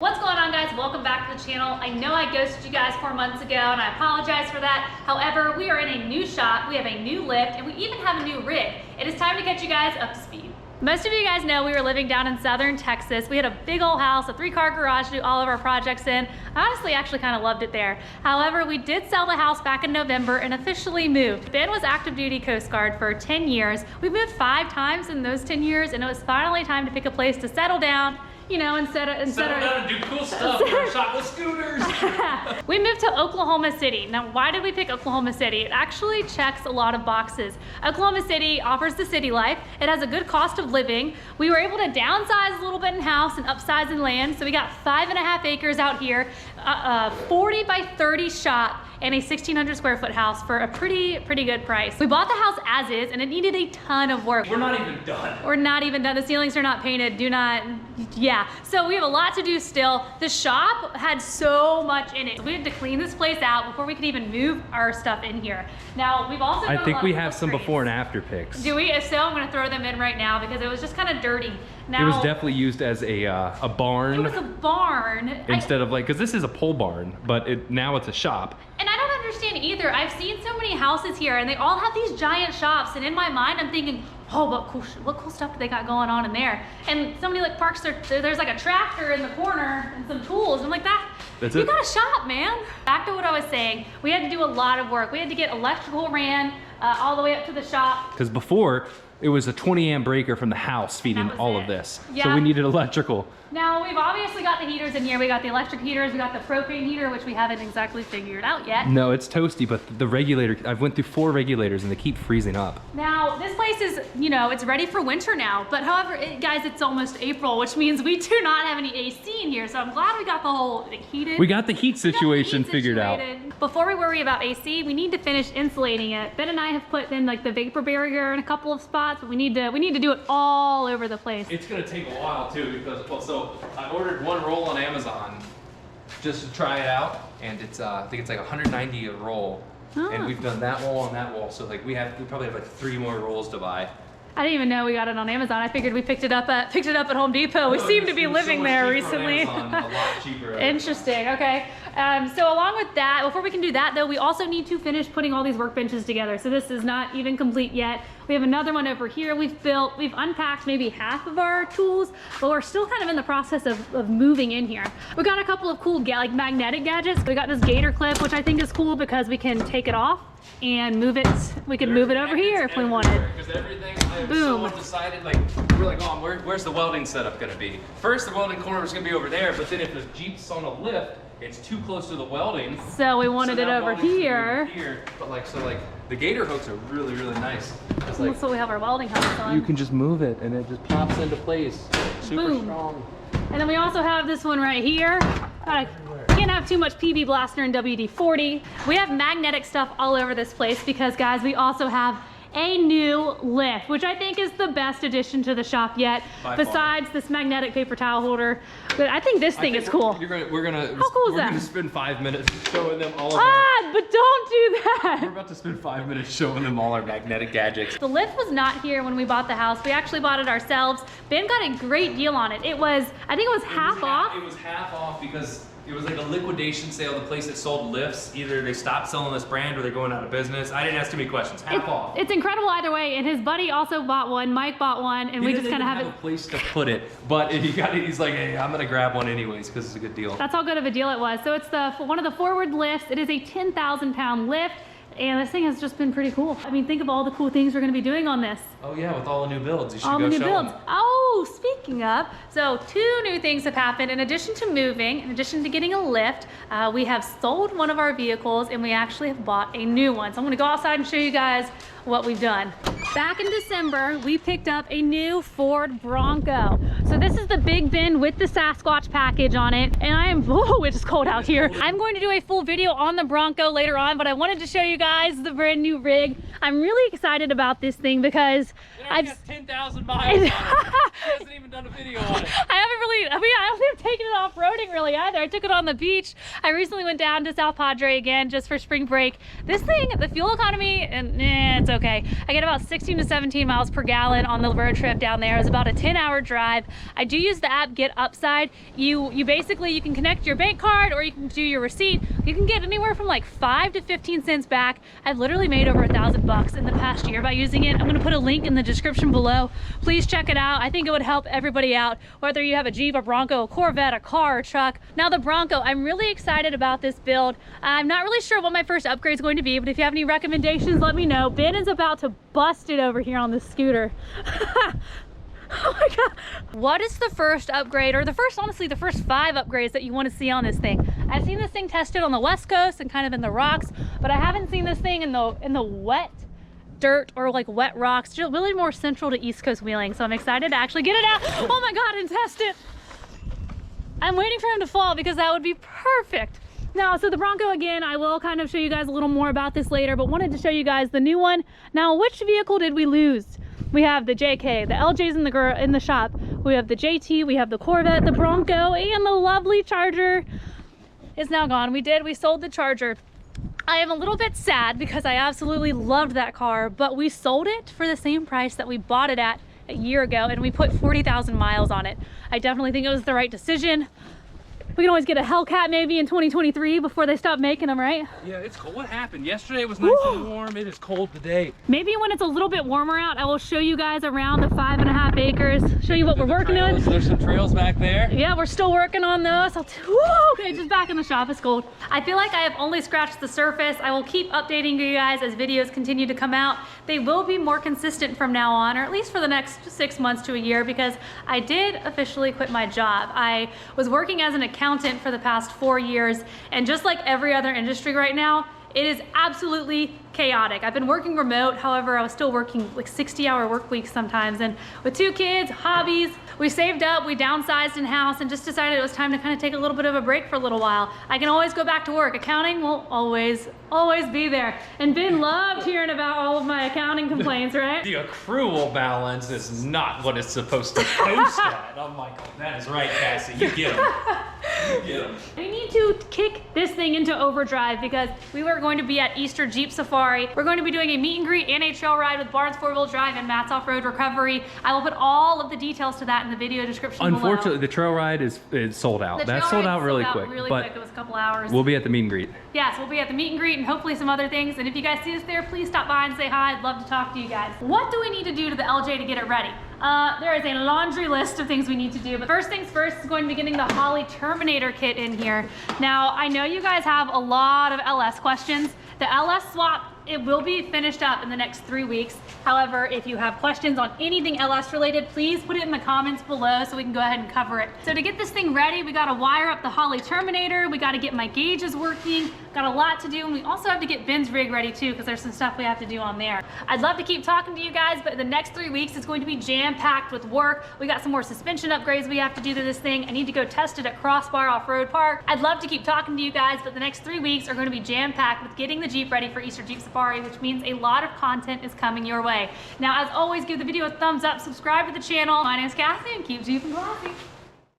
What's going on, guys? Welcome back to the channel. I know I ghosted you guys 4 months ago and I apologize for that. However, we are in a new shop, we have a new lift, and we even have a new rig. It is time to get you guys up to speed. Most of you guys know we were living down in southern Texas. We had a big old house, a 3-car garage to do all of our projects in. I honestly actually kind of loved it there. However, we did sell the house back in November and officially moved. Ben was active duty Coast Guard for 10 years. We moved 5 times in those 10 years, and it was finally time to pick a place to settle down. You know, instead of settle down and do cool stuff. Shop with scooters. We moved to Oklahoma City. Now, why did we pick Oklahoma City? It actually checks a lot of boxes. Oklahoma City offers the city life. It has a good cost of living. We were able to downsize a little bit in house and upsize in land. So we got 5.5 acres out here, 40 by 30 shop, and a 1,600 square foot house for a pretty good price. We bought the house as is, and it needed a ton of work. We're not even done. We're not even done. The ceilings are not painted. Yeah. So we have a lot to do still. The shop had so much in it. We had to clean this place out before we could even move our stuff in here. Now, we've also I think we have some before and after pics. Do we? If so, I'm gonna throw them in right now because it was just kind of dirty. Now, it was definitely used as a barn. It was a barn. Instead of like, because this is a pole barn, but now it's a shop. And I don't understand either. I've seen so many houses here and they all have these giant shops, and in my mind I'm thinking, oh, what cool stuff do they got going on in there? And somebody like parks there's like a tractor in the corner and some tools. I'm like, you got a shop, man. Back to what I was saying, we had to do a lot of work. We had to get electrical ran all the way up to the shop. Because before, it was a 20 amp breaker from the house feeding all of this. Yeah. So we needed electrical. Now, we've obviously got the heaters in here. We got the electric heaters, we got the propane heater, which we haven't exactly figured out yet. No, it's toasty, but the regulator, I've went through 4 regulators and they keep freezing up. Now, this place is, you know, it's ready for winter now. But however, guys, it's almost April, which means we do not have any AC in here. So I'm glad we got the whole heated. We got the heat situation figured out. Before we worry about AC, we need to finish insulating it. Ben and I have put in like the vapor barrier in a couple of spots, but we need to do it all over the place. It's gonna take a while too, because, well, so I ordered 1 roll on Amazon just to try it out, and it's I think it's like 190 a roll. Oh. And we've done that wall and that wall, so like we probably have like 3 more rolls to buy. I didn't even know we got it on Amazon. I figured we picked it up at Home Depot. We seem to be living there recently. On Amazon, a lot cheaper. Interesting. Okay. So along with that, before we can do that though, we also need to finish putting all these workbenches together. So this is not even complete yet. We have another one over here we've unpacked maybe half of our tools, but we're still kind of in the process of moving in here. We got a couple of cool like magnetic gadgets. We got this gator clip, which I think is cool because we can take it off and move it. We could move it over here if we wanted. Because everything, I have so decided, like, we're like, oh, where's the welding setup gonna be? First, the welding corner was gonna be over there, but then if the Jeep's on a lift, it's too close to the welding. So we wanted it over here. But like, so like, the gator hooks are really nice. Like, that's what we have our welding hooks on. You can just move it and it just pops into place. Super strong. And then we also have this one right here. Can't have too much PB Blaster and WD-40. We have magnetic stuff all over this place because, guys, we also have a new lift, which I think is the best addition to the shop yet, besides this magnetic paper towel holder. But I think this thing is cool. We're gonna spend 5 minutes showing them all of but don't do that. We're about to spend 5 minutes showing them all our magnetic gadgets. The lift was not here when we bought the house. We actually bought it ourselves. Ben got a great deal on it. I think it was half off. It was half off because it was like a liquidation sale. The place that sold lifts, either they stopped selling this brand or they're going out of business. I didn't ask too many questions. Half off. It's incredible either way. And his buddy also bought one. Mike bought one, and we just kind of have a place to put it. But he's like, hey, I'm gonna grab one anyways because it's a good deal. That's how good of a deal it was. So it's one of the forward lifts. It is a 10,000 pound lift. And this thing has just been pretty cool. I mean, think of all the cool things we're gonna be doing on this. Oh yeah, with all the new builds. You should all go the new show builds. them. Oh, speaking of, so 2 new things have happened. In addition to moving, in addition to getting a lift, we have sold one of our vehicles and we actually have bought a new one. So I'm gonna go outside and show you guys what we've done. Back in December, we picked up a new Ford Bronco. So this is the Big Bend with the Sasquatch package on it. And it's cold out here. I'm going to do a full video on the Bronco later on, but I wanted to show you guys the brand new rig. I'm really excited about this thing because I've got 10,000 miles on it. He hasn't even done a video on it. I don't think I've taken it off-roading didn't really either. I took it on the beach. I recently went down to South Padre again just for spring break. This thing, the fuel economy, and it's okay. I get about 16 to 17 miles per gallon on the road trip down there. It's about a 10-hour drive. I do use the app Get Upside. You basically, you can connect your bank card or you can do your receipt. You can get anywhere from like 5 to 15 cents back. I've literally made over $1,000 in the past year by using it. I'm gonna put a link in the description below. Please check it out. I think it would help everybody out, whether you have a Jeep, a Bronco, a Corvette, a car, or truck. Now the Bronco, I'm really excited about this build. I'm not really sure what my first upgrade is going to be, but if you have any recommendations, let me know. Ben is about to bust it over here on the scooter. Oh my God. What is the first upgrade, or the first, honestly, the first 5 upgrades that you want to see on this thing? I've seen this thing tested on the West Coast and kind of in the rocks, but I haven't seen this thing in the wet dirt or like wet rocks, just really more central to East Coast wheeling. So I'm excited to actually get it out. Oh my God, and test it. I'm waiting for him to fall because that would be perfect. Now, so the Bronco, again, I will kind of show you guys a little more about this later, but wanted to show you guys the new one. Now, which vehicle did we lose? We have the JK, the LJ's in the shop. We have the JT, we have the Corvette, the Bronco, and the lovely Charger is now gone. We sold the Charger. I am a little bit sad because I absolutely loved that car, but we sold it for the same price that we bought it at a year ago, and we put 40,000 miles on it. I definitely think it was the right decision. We can always get a Hellcat maybe in 2023 before they stop making them, right? Yeah, it's cold. What happened? Yesterday was nice and warm. It is cold today. Maybe when it's a little bit warmer out, I will show you guys around the 5.5 acres, show you what we're working on. There's some trails back there. Yeah, we're still working on those. Okay, just back in the shop, it's cold. I feel like I have only scratched the surface. I will keep updating you guys as videos continue to come out. They will be more consistent from now on, or at least for the next 6 months to a year, because I did officially quit my job. I was working as an accountant for the past 4 years, and just like every other industry right now, it is absolutely chaotic. I've been working remote, however, I was still working like 60-hour work weeks sometimes, and with 2 kids, hobbies, we saved up, we downsized in house, and just decided it was time to kind of take a little bit of a break for a little while. I can always go back to work. Accounting will always be there. And Ben loved hearing about all of my accounting complaints, right? The accrual balance is not what it's supposed to post at. I'm like, oh, that is right, Cassie. You get them. You get them. We need to kick this thing into overdrive because we were going to be at Easter Jeep Safari. We're going to be doing a meet and greet and a trail ride with Barnes 4-wheel drive and Matt's off-road recovery. I will put all of the details to that in the video description Unfortunately, below. The trail ride is sold out. That's sold out really quick. But it was a couple hours. We'll be at the meet and greet. Yes, we'll be at the meet and greet and hopefully some other things. And if you guys see us there, please stop by and say hi. I'd love to talk to you guys. What do we need to do to the LJ to get it ready? There is a laundry list of things we need to do, but first things first is going to be getting the Holley Terminator kit in here. Now, I know you guys have a lot of LS questions. The LS swap, it will be finished up in the next 3 weeks. However, if you have questions on anything LS related, please put it in the comments below so we can go ahead and cover it. So to get this thing ready, we gotta wire up the Holley Terminator, we gotta get my gauges working, got a lot to do, and we also have to get Ben's rig ready too, because there's some stuff we have to do on there. I'd love to keep talking to you guys, but the next 3 weeks is going to be jam-packed with work. We got some more suspension upgrades we have to do to this thing. I need to go test it at Crossbar Off-Road Park. I'd love to keep talking to you guys, but the next 3 weeks are going to be jam-packed with getting the Jeep ready for Easter Jeep Safari, which means a lot of content is coming your way. Now, as always, give the video a thumbs up, subscribe to the channel. My name's Cassie, and keep Jeeping classy.